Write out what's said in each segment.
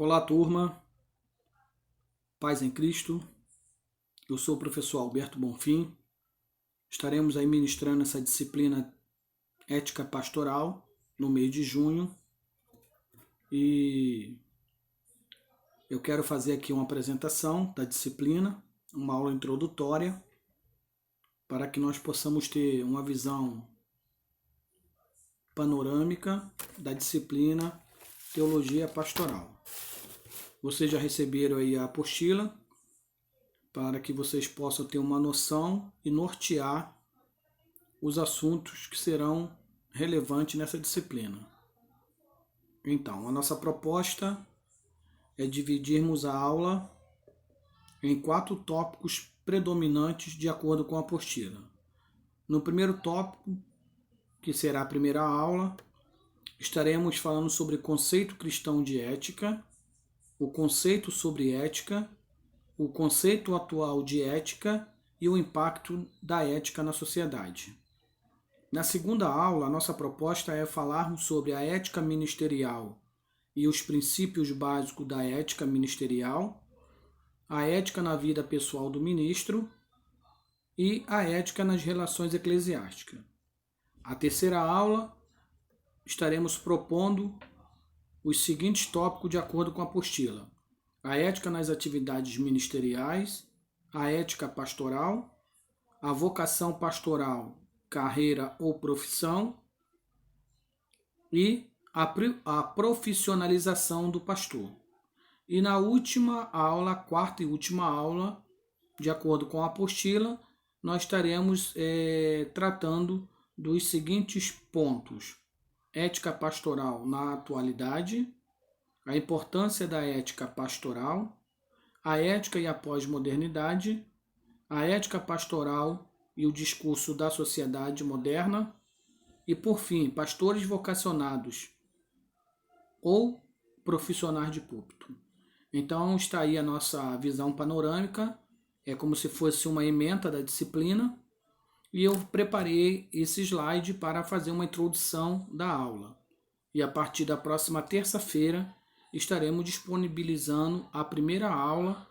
Olá, turma, paz em Cristo. Eu sou o professor Alberto Bonfim. Estaremos aí ministrando essa disciplina Ética Pastoral no mês de junho e eu quero fazer aqui uma apresentação da disciplina, uma aula introdutória, para que nós possamos ter uma visão panorâmica da disciplina Teologia Pastoral. Vocês já receberam aí a apostila, para que vocês possam ter uma noção e nortear os assuntos que serão relevantes nessa disciplina. Então, a nossa proposta é dividirmos a aula em 4 tópicos predominantes de acordo com a apostila. No primeiro tópico, que será a primeira aula, estaremos falando sobre o conceito cristão de ética, o conceito sobre ética, o conceito atual de ética e o impacto da ética na sociedade. Na segunda aula, a nossa proposta é falarmos sobre a ética ministerial e os princípios básicos da ética ministerial, a ética na vida pessoal do ministro e a ética nas relações eclesiásticas. A terceira aula, estaremos propondo os seguintes tópicos de acordo com a apostila: a ética nas atividades ministeriais, a ética pastoral, a vocação pastoral, carreira ou profissão e a profissionalização do pastor. E na última aula, quarta e última aula, de acordo com a apostila, nós estaremos tratando dos seguintes pontos: ética pastoral na atualidade, a importância da ética pastoral, a ética e a pós-modernidade, a ética pastoral e o discurso da sociedade moderna, e, por fim, pastores vocacionados ou profissionais de púlpito. Então, está aí a nossa visão panorâmica, é como se fosse uma ementa da disciplina, e eu preparei esse slide para fazer uma introdução da aula. E a partir da próxima terça-feira, estaremos disponibilizando a primeira aula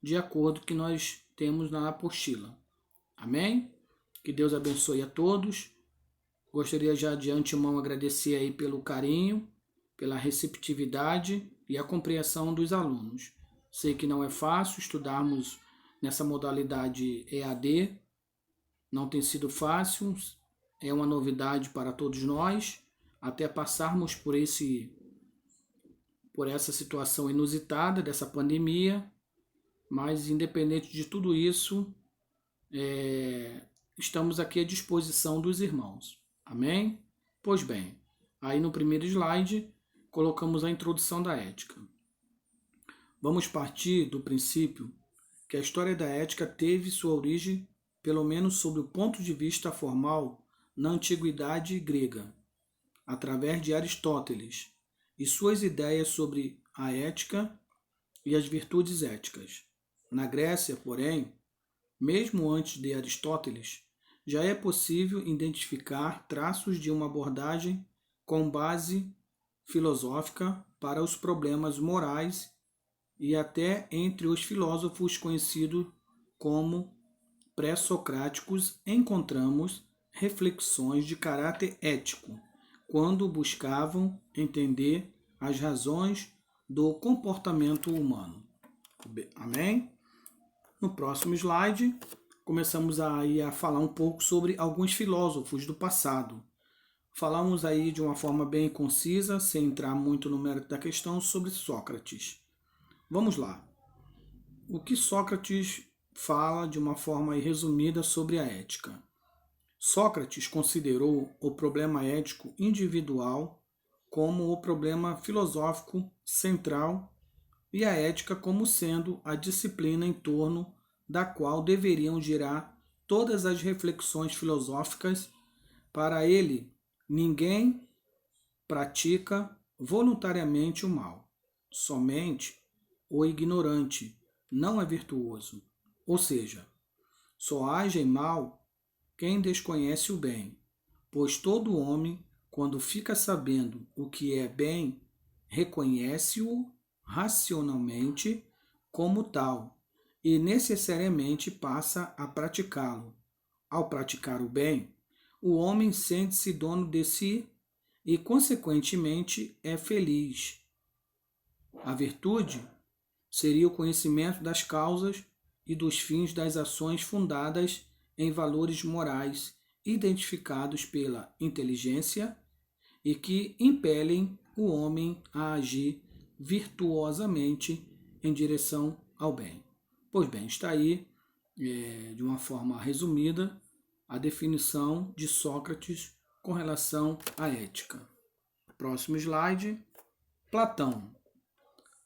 de acordo com o que nós temos na apostila. Amém? Que Deus abençoe a todos. Gostaria já de antemão agradecer aí pelo carinho, pela receptividade e a compreensão dos alunos. Sei que não é fácil estudarmos nessa modalidade EAD, não tem sido fácil, é uma novidade para todos nós, até passarmos por essa situação inusitada dessa pandemia, mas independente de tudo isso, estamos aqui à disposição dos irmãos. Amém? Pois bem, aí no primeiro slide colocamos a introdução da ética. Vamos partir do princípio que a história da ética teve sua origem, pelo menos sob o ponto de vista formal, na antiguidade grega, através de Aristóteles e suas ideias sobre a ética e as virtudes éticas. Na Grécia, porém, mesmo antes de Aristóteles, já é possível identificar traços de uma abordagem com base filosófica para os problemas morais, e até entre os filósofos conhecidos como pré-socráticos encontramos reflexões de caráter ético, quando buscavam entender as razões do comportamento humano. Amém? No próximo slide, começamos aí a falar um pouco sobre alguns filósofos do passado. Falamos aí de uma forma bem concisa, sem entrar muito no mérito da questão, sobre Sócrates. Vamos lá. O que Sócrates fala de uma forma resumida sobre a ética? Sócrates considerou o problema ético individual como o problema filosófico central e a ética como sendo a disciplina em torno da qual deveriam girar todas as reflexões filosóficas. Para ele, ninguém pratica voluntariamente o mal. Somente o ignorante não é virtuoso. Ou seja, só age mal quem desconhece o bem, pois todo homem, quando fica sabendo o que é bem, reconhece-o racionalmente como tal e necessariamente passa a praticá-lo. Ao praticar o bem, o homem sente-se dono de si e, consequentemente, é feliz. A virtude seria o conhecimento das causas e dos fins das ações fundadas em valores morais identificados pela inteligência e que impelem o homem a agir virtuosamente em direção ao bem. Pois bem, está aí, de uma forma resumida, a definição de Sócrates com relação à ética. Próximo slide. Platão.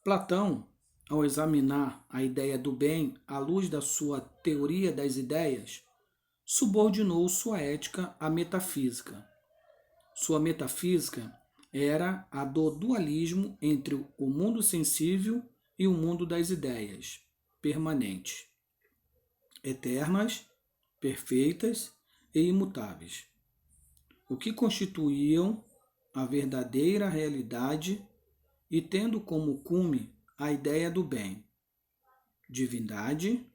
Platão, ao examinar a ideia do bem à luz da sua teoria das ideias, subordinou sua ética à metafísica. Sua metafísica era a do dualismo entre o mundo sensível e o mundo das ideias, permanentes, eternas, perfeitas e imutáveis, o que constituíam a verdadeira realidade e tendo como cume a ideia do bem, divindade,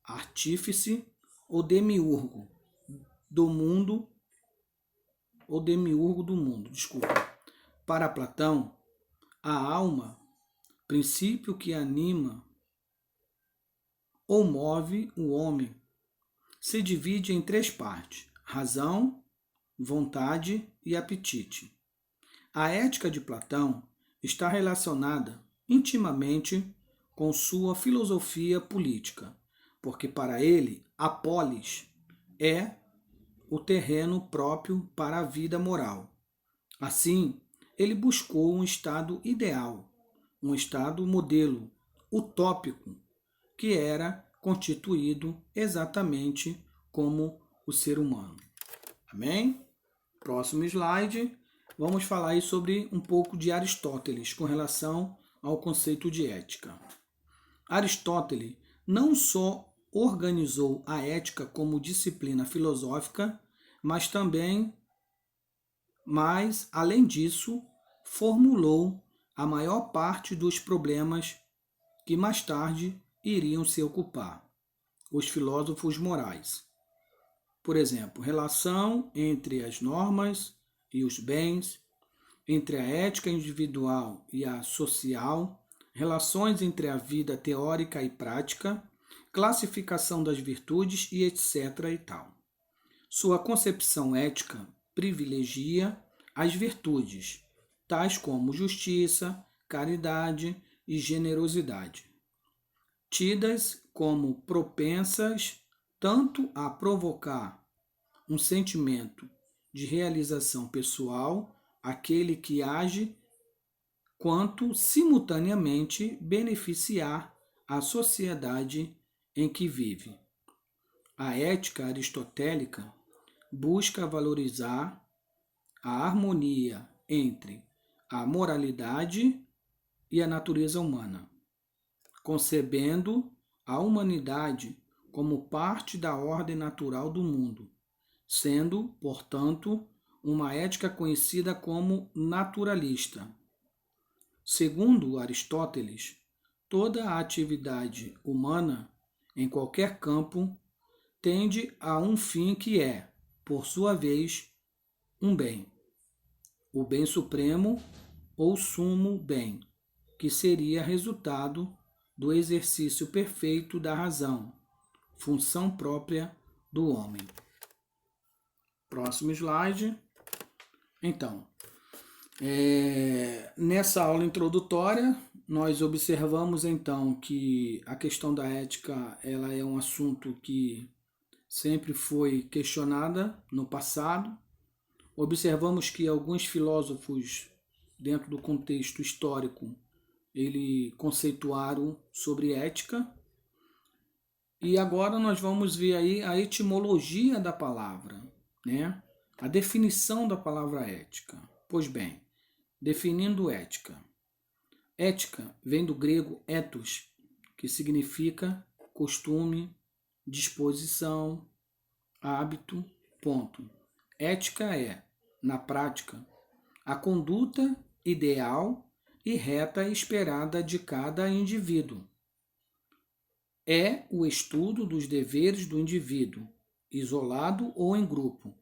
artífice ou demiurgo do mundo, Para Platão, a alma, princípio que anima ou move o homem, se divide em três partes: razão, vontade e apetite. A ética de Platão está relacionada intimamente com sua filosofia política, porque para ele a polis é o terreno próprio para a vida moral. Assim, ele buscou um estado ideal, um estado modelo, utópico, que era constituído exatamente como o ser humano. Amém? Próximo slide. Vamos falar aí sobre um pouco de Aristóteles com relação ao conceito de ética. Aristóteles não só organizou a ética como disciplina filosófica, mas além disso, formulou a maior parte dos problemas que mais tarde iriam se ocupar, os filósofos morais. Por exemplo, relação entre as normas e os bens, entre a ética individual e a social, relações entre a vida teórica e prática, classificação das virtudes e etc. e tal. Sua concepção ética privilegia as virtudes, tais como justiça, caridade e generosidade, tidas como propensas tanto a provocar um sentimento de realização pessoal, aquele que age, quanto simultaneamente beneficiar a sociedade em que vive. A ética aristotélica busca valorizar a harmonia entre a moralidade e a natureza humana, concebendo a humanidade como parte da ordem natural do mundo, sendo, portanto, uma ética conhecida como naturalista. Segundo Aristóteles, toda a atividade humana, em qualquer campo, tende a um fim que é, por sua vez, um bem. O bem supremo ou sumo bem, que seria resultado do exercício perfeito da razão, função própria do homem. Próximo slide. Então, nessa aula introdutória, nós observamos então que a questão da ética ela é um assunto que sempre foi questionada no passado. Observamos que alguns filósofos, dentro do contexto histórico, ele conceituaram sobre ética. E agora nós vamos ver aí a etimologia da palavra, né? A definição da palavra ética. Pois bem, definindo ética. Ética vem do grego ethos, que significa costume, disposição, hábito, ponto. Ética é, na prática, a conduta ideal e reta esperada de cada indivíduo. É o estudo dos deveres do indivíduo, isolado ou em grupo,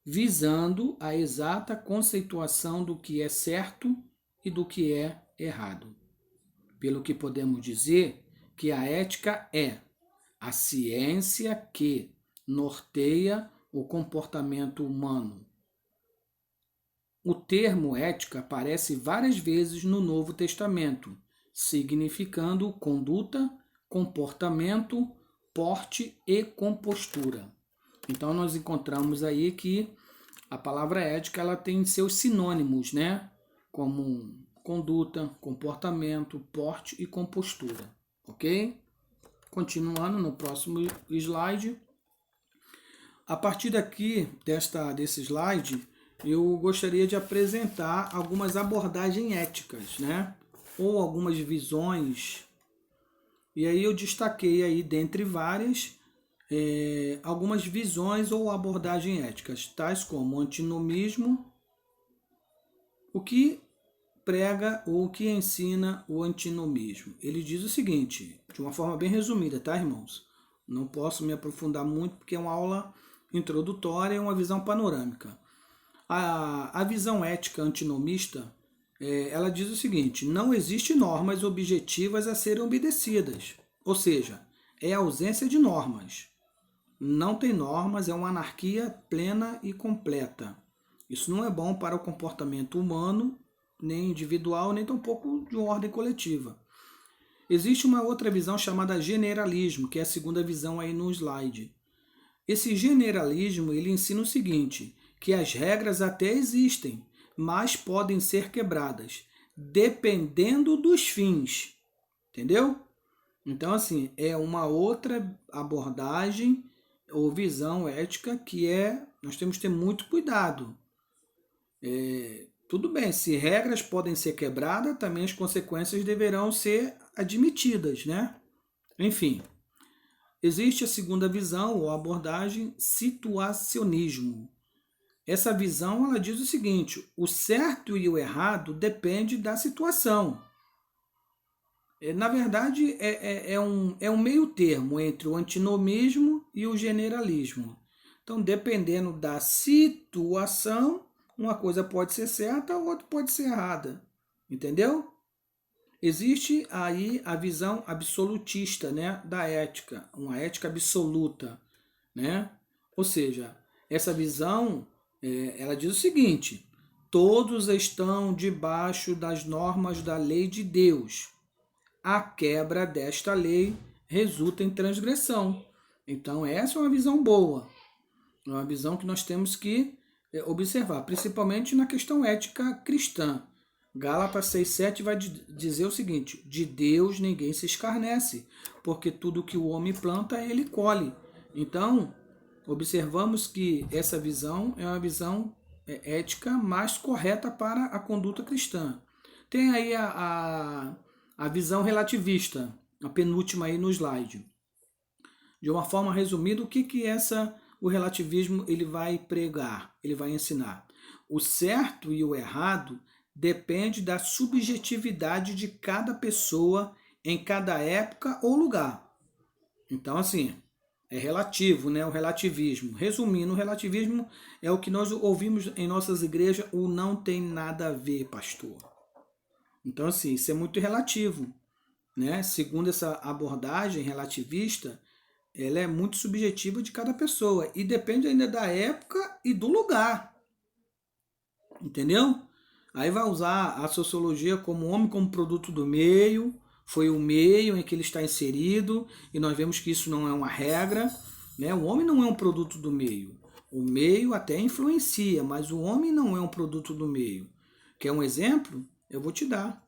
visando a exata conceituação do que é certo e do que é errado. Pelo que podemos dizer que a ética é a ciência que norteia o comportamento humano. O termo ética aparece várias vezes no Novo Testamento, significando conduta, comportamento, porte e compostura. Então nós encontramos aí que a palavra ética ela tem seus sinônimos, né? Como conduta, comportamento, porte e compostura, ok? Continuando no próximo slide. A partir daqui, desse slide, eu gostaria de apresentar algumas abordagens éticas, né? Ou algumas visões. E aí eu destaquei aí, dentre várias, algumas visões ou abordagens éticas, tais como o antinomismo, o que prega ou o que ensina o antinomismo. Ele diz o seguinte, de uma forma bem resumida, tá, irmãos? Não posso me aprofundar muito porque é uma aula introdutória e uma visão panorâmica. A visão ética antinomista, ela diz o seguinte, não existe normas objetivas a serem obedecidas, ou seja, é a ausência de normas. Não tem normas, é uma anarquia plena e completa. Isso não é bom para o comportamento humano, nem individual, nem tampouco de uma ordem coletiva. Existe uma outra visão chamada generalismo, que é a segunda visão aí no slide. Esse generalismo, ele ensina o seguinte, que as regras até existem, mas podem ser quebradas, dependendo dos fins. Entendeu? Então, assim, é uma outra abordagem ou visão ética que nós temos que ter muito cuidado. Tudo bem, se regras podem ser quebradas, também as consequências deverão ser admitidas, né? Enfim, existe a segunda visão ou abordagem, situacionismo. Essa visão ela diz o seguinte, o certo e o errado depende da situação. Na verdade, é um meio termo entre o antinomismo e o generalismo. Então, dependendo da situação, uma coisa pode ser certa, a outra pode ser errada. Entendeu? Existe aí a visão absolutista, né, da ética, uma ética absoluta. Né? Ou seja, essa visão ela diz o seguinte, todos estão debaixo das normas da lei de Deus. A quebra desta lei resulta em transgressão. Então, essa é uma visão boa. É uma visão que nós temos que observar, principalmente na questão ética cristã. Gálatas 6,7 vai dizer o seguinte, de Deus ninguém se escarnece, porque tudo que o homem planta, ele colhe. Então, observamos que essa visão é uma visão ética mais correta para a conduta cristã. Tem aí a visão relativista, a penúltima aí no slide. De uma forma resumida, o que o relativismo ele vai pregar, ele vai ensinar? O certo e o errado depende da subjetividade de cada pessoa em cada época ou lugar. Então, assim, é relativo, né? O relativismo. Resumindo, o relativismo é o que nós ouvimos em nossas igrejas, o não tem nada a ver, pastor. Então, assim, isso é muito relativo, né? Segundo essa abordagem relativista, ela é muito subjetiva de cada pessoa e depende ainda da época e do lugar. Entendeu? Aí vai usar a sociologia como homem como produto do meio, foi o meio em que ele está inserido, e nós vemos que isso não é uma regra, né? O homem não é um produto do meio. O meio até influencia, mas o homem não é um produto do meio. Quer um exemplo? Eu vou te dar.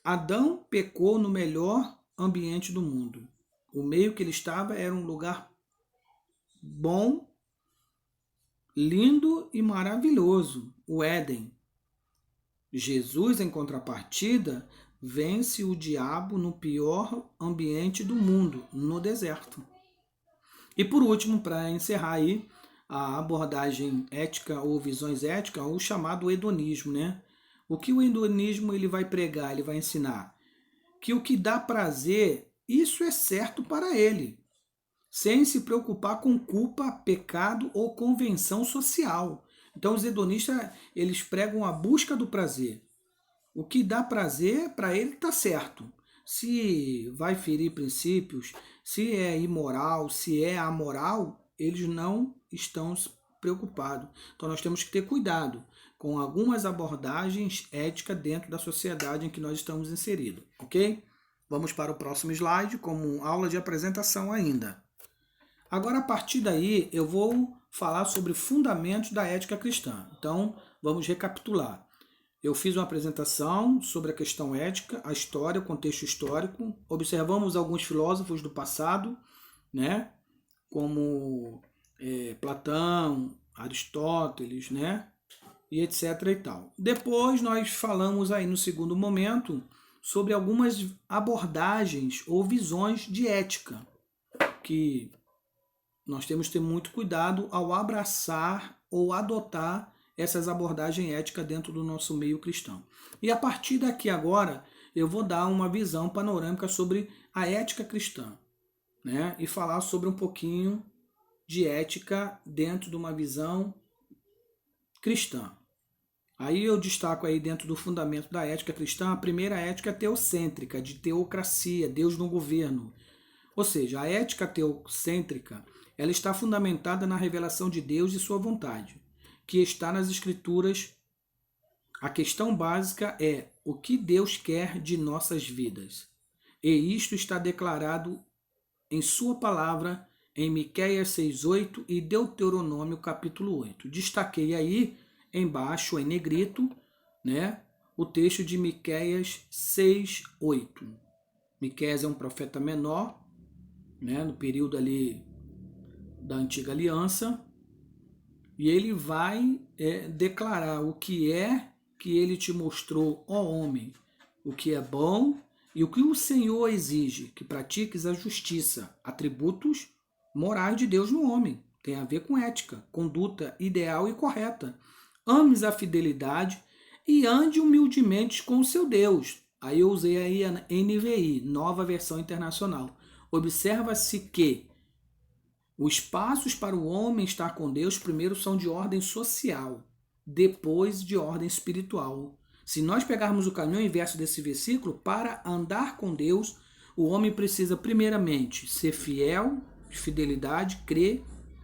Adão pecou no melhor ambiente do mundo. O meio que ele estava era um lugar bom, lindo e maravilhoso, o Éden. Jesus, em contrapartida, vence o diabo no pior ambiente do mundo, no deserto. E por último, para encerrar aí a abordagem ética ou visões éticas, o chamado hedonismo, né? O que o hedonismo ele vai pregar, ele vai ensinar? Que o que dá prazer, isso é certo para ele, sem se preocupar com culpa, pecado ou convenção social. Então os hedonistas, eles pregam a busca do prazer. O que dá prazer, para ele está certo. Se vai ferir princípios, se é imoral, se é amoral, eles não estão preocupados. Então nós temos que ter cuidado com algumas abordagens éticas dentro da sociedade em que nós estamos inseridos, ok? Vamos para o próximo slide, como aula de apresentação ainda. Agora, a partir daí, eu vou falar sobre fundamentos da ética cristã. Então, vamos recapitular. Eu fiz uma apresentação sobre a questão ética, a história, o contexto histórico. Observamos alguns filósofos do passado, né? Como Platão, Aristóteles, né? E etc. e tal. Depois nós falamos aí no segundo momento sobre algumas abordagens ou visões de ética, que nós temos que ter muito cuidado ao abraçar ou adotar essas abordagens éticas dentro do nosso meio cristão. E a partir daqui agora, eu vou dar uma visão panorâmica sobre a ética cristã, né? E falar sobre um pouquinho de ética dentro de uma visão cristã. Aí eu destaco aí dentro do fundamento da ética cristã, a primeira ética é teocêntrica, de teocracia, Deus no governo. Ou seja, a ética teocêntrica, ela está fundamentada na revelação de Deus e sua vontade, que está nas Escrituras. A questão básica é o que Deus quer de nossas vidas. E isto está declarado em sua palavra em Miqueias 6:8 e Deuteronômio capítulo 8. Destaquei aí embaixo em negrito, né, o texto de Miqueias 6:8. Miqueias é um profeta menor, né, no período ali da antiga aliança, e ele vai declarar o que é que ele te mostrou, ó homem, o que é bom e o que o Senhor exige, que pratiques a justiça, atributos morais de Deus no homem. Tem a ver com ética, conduta ideal e correta. Ames a fidelidade e ande humildemente com o seu Deus. Aí eu usei aí a NVI, Nova Versão Internacional. Observa-se que os passos para o homem estar com Deus primeiro são de ordem social, depois de ordem espiritual. Se nós pegarmos o caminho inverso desse versículo, para andar com Deus, o homem precisa primeiramente ser fiel, fidelidade, crer,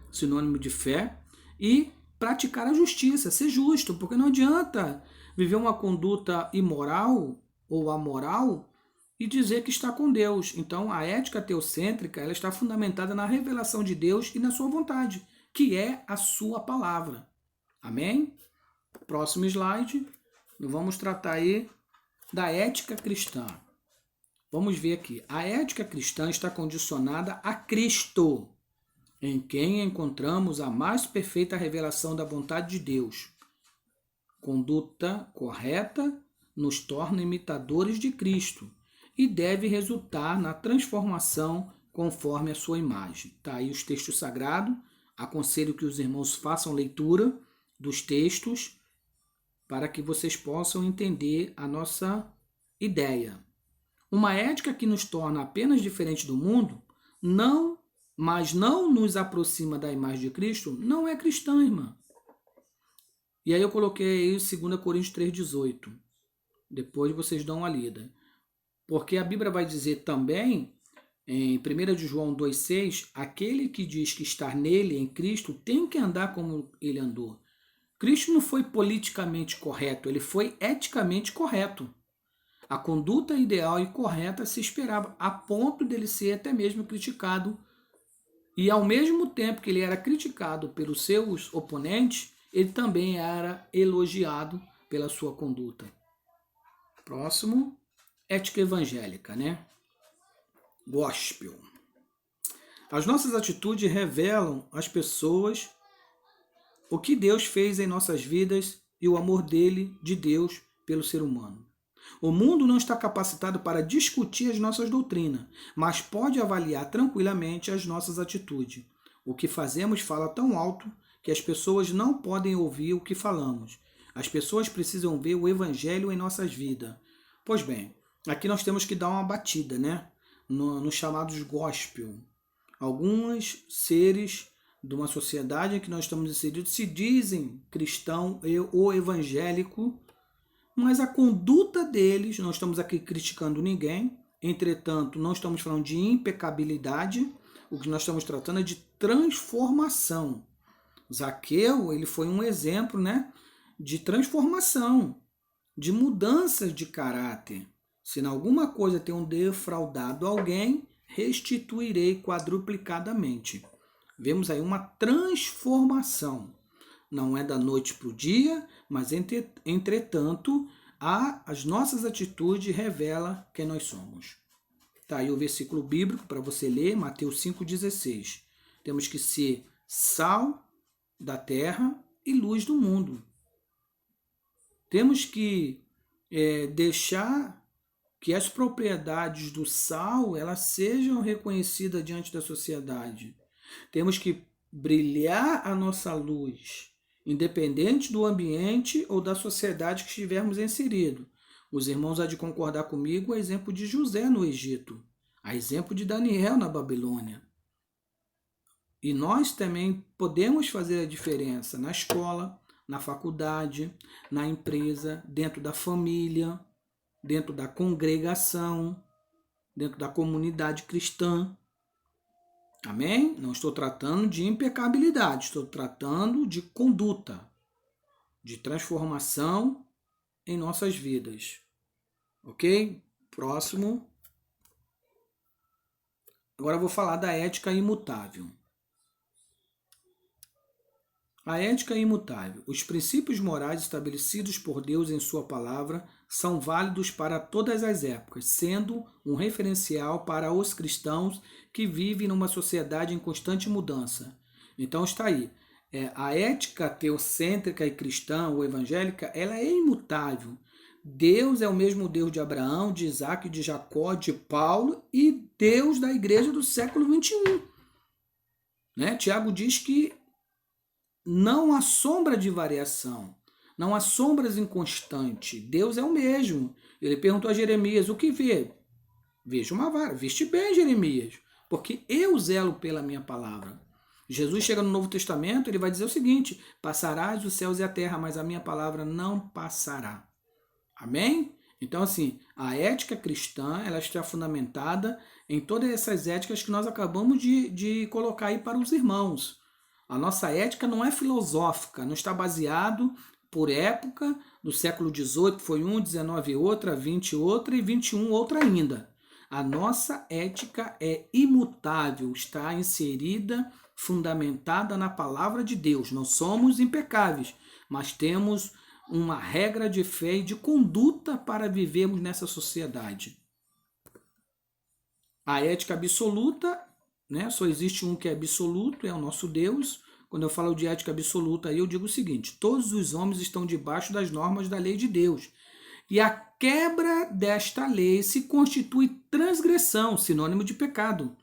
sinônimo de fé, e praticar a justiça, ser justo, porque não adianta viver uma conduta imoral ou amoral e dizer que está com Deus. Então, a ética teocêntrica, ela está fundamentada na revelação de Deus e na sua vontade, que é a sua palavra. Amém? Próximo slide. Vamos tratar aí da ética cristã. Vamos ver aqui. A ética cristã está condicionada a Cristo, em quem encontramos a mais perfeita revelação da vontade de Deus. Conduta correta nos torna imitadores de Cristo e deve resultar na transformação conforme a sua imagem. Está aí os textos sagrados. Aconselho que os irmãos façam leitura dos textos para que vocês possam entender a nossa ideia. Uma ética que nos torna apenas diferente do mundo, mas não nos aproxima da imagem de Cristo, não é cristã, irmã. E aí eu coloquei aí 2 Coríntios 3,18. Depois vocês dão uma lida. Porque a Bíblia vai dizer também, em 1 de João 2,6, aquele que diz que estar nele, em Cristo, tem que andar como ele andou. Cristo não foi politicamente correto, ele foi eticamente correto. A conduta ideal e correta se esperava, a ponto dele ser até mesmo criticado. E ao mesmo tempo que ele era criticado pelos seus oponentes, ele também era elogiado pela sua conduta. Próximo, ética evangélica, né? Gospel. As nossas atitudes revelam às pessoas o que Deus fez em nossas vidas e o amor dele, de Deus, pelo ser humano. O mundo não está capacitado para discutir as nossas doutrinas, mas pode avaliar tranquilamente as nossas atitudes. O que fazemos fala tão alto que as pessoas não podem ouvir o que falamos. As pessoas precisam ver o evangelho em nossas vidas. Pois bem, aqui nós temos que dar uma batida, né? Nos chamados gospel. Alguns seres de uma sociedade em que nós estamos inseridos se dizem cristão ou evangélico, mas a conduta deles, não estamos aqui criticando ninguém, entretanto, não estamos falando de impecabilidade, o que nós estamos tratando é de transformação. Zaqueu, ele foi um exemplo, né, de transformação, de mudanças de caráter. Se em alguma coisa tenho defraudado alguém, restituirei quadruplicadamente. Vemos aí uma transformação. Não é da noite para o dia, mas entretanto, as nossas atitudes revelam quem nós somos. Tá aí o versículo bíblico para você ler, Mateus 5,16. Temos que ser sal da terra e luz do mundo. Temos que deixar que as propriedades do sal elas sejam reconhecidas diante da sociedade. Temos que brilhar a nossa luz, independente do ambiente ou da sociedade que estivermos inseridos. Os irmãos há de concordar comigo, a exemplo de José no Egito, a exemplo de Daniel na Babilônia. E nós também podemos fazer a diferença na escola, na faculdade, na empresa, dentro da família, dentro da congregação, dentro da comunidade cristã. Amém? Não estou tratando de impecabilidade, estou tratando de conduta, de transformação em nossas vidas. Ok? Próximo. Agora eu vou falar da ética imutável. A ética é imutável. Os princípios morais estabelecidos por Deus em sua palavra são válidos para todas as épocas, sendo um referencial para os cristãos que vivem numa sociedade em constante mudança. Então está aí. A ética teocêntrica e cristã ou evangélica, ela é imutável. Deus é o mesmo Deus de Abraão, de Isaac, de Jacó, de Paulo e Deus da igreja do século XXI. Né? Tiago diz que não há sombra de variação, não há sombras inconstantes. Deus é o mesmo. Ele perguntou a Jeremias, o que vê? Vejo uma vara. Viste bem, Jeremias, porque eu zelo pela minha palavra. Jesus chega no Novo Testamento, ele vai dizer o seguinte, passarás os céus e a terra, mas a minha palavra não passará. Amém? Então, assim, a ética cristã, ela está fundamentada em todas essas éticas que nós acabamos de colocar aí para os irmãos. A nossa ética não é filosófica, não está baseado por época, do século XVIII foi um, XIX outra, XX outra e XXI outra ainda. A nossa ética é imutável, está inserida, fundamentada na palavra de Deus. Não somos impecáveis, mas temos uma regra de fé e de conduta para vivermos nessa sociedade. A ética absoluta, né? Só existe um que é absoluto, é o nosso Deus. Quando eu falo de ética absoluta, aí eu digo o seguinte, todos os homens estão debaixo das normas da lei de Deus. E a quebra desta lei se constitui transgressão, sinônimo de pecado,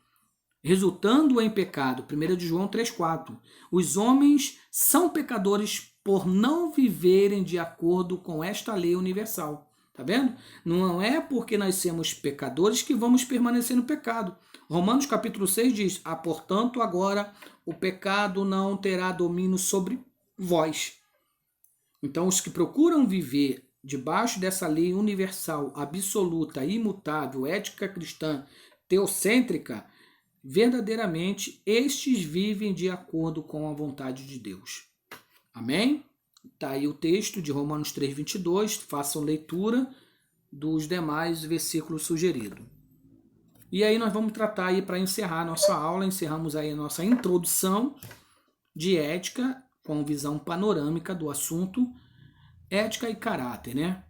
resultando em pecado. 1 João 3,4. Os homens são pecadores por não viverem de acordo com esta lei universal. Tá vendo? Não é porque nascemos pecadores que vamos permanecer no pecado. Romanos capítulo 6 diz, portanto, agora o pecado não terá domínio sobre vós. Então, os que procuram viver debaixo dessa lei universal, absoluta, imutável, ética cristã, teocêntrica, verdadeiramente, estes vivem de acordo com a vontade de Deus. Amém? Está aí o texto de Romanos 3,22, façam leitura dos demais versículos sugeridos. E aí nós vamos tratar aí para encerrar a nossa aula, encerramos aí a nossa introdução de ética com visão panorâmica do assunto, ética e caráter, né?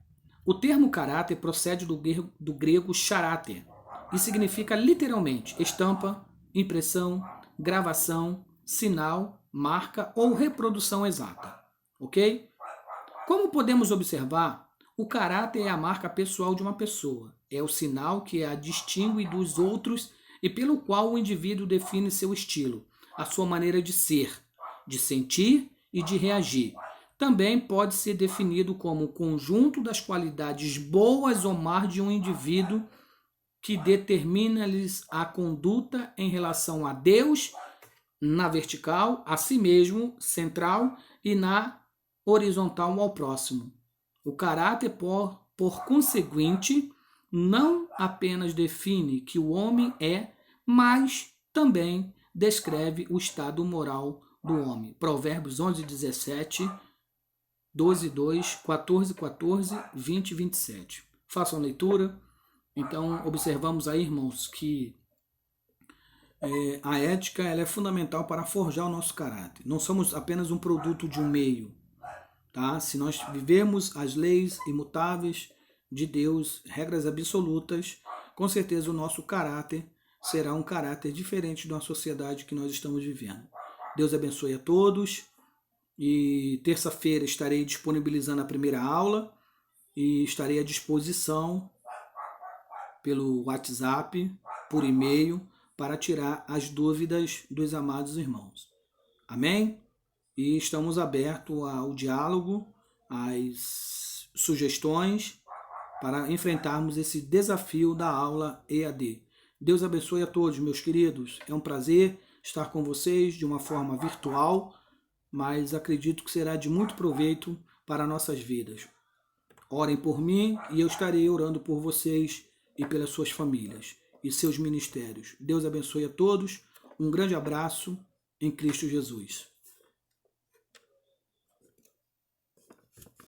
O termo caráter procede do grego charáter e significa literalmente estampa, impressão, gravação, sinal, marca ou reprodução exata. Ok? Como podemos observar, o caráter é a marca pessoal de uma pessoa. É o sinal que a distingue dos outros e pelo qual o indivíduo define seu estilo, a sua maneira de ser, de sentir e de reagir. também pode ser definido como o conjunto das qualidades boas ou más de um indivíduo que determina-lhes a conduta em relação a Deus, na vertical, a si mesmo, central, e na horizontal ao próximo. O caráter, por conseguinte, não apenas define que o homem é, mas também descreve o estado moral do homem. Provérbios 11, 17, 12, 2, 14, 14, 20 e 27. Façam a leitura. Então, observamos aí, irmãos, que a ética ela é fundamental para forjar o nosso caráter. Não somos apenas um produto de um meio. Tá? Se nós vivemos as leis imutáveis de Deus, regras absolutas, com certeza o nosso caráter será um caráter diferente da sociedade que nós estamos vivendo. Deus abençoe a todos. E terça-feira estarei disponibilizando a primeira aula e estarei à disposição pelo WhatsApp, por e-mail, para tirar as dúvidas dos amados irmãos. Amém? E estamos abertos ao diálogo, às sugestões, para enfrentarmos esse desafio da aula EAD. Deus abençoe a todos, meus queridos. É um prazer estar com vocês de uma forma virtual, mas acredito que será de muito proveito para nossas vidas. Orem por mim e eu estarei orando por vocês e pelas suas famílias e seus ministérios. Deus abençoe a todos. Um grande abraço em Cristo Jesus.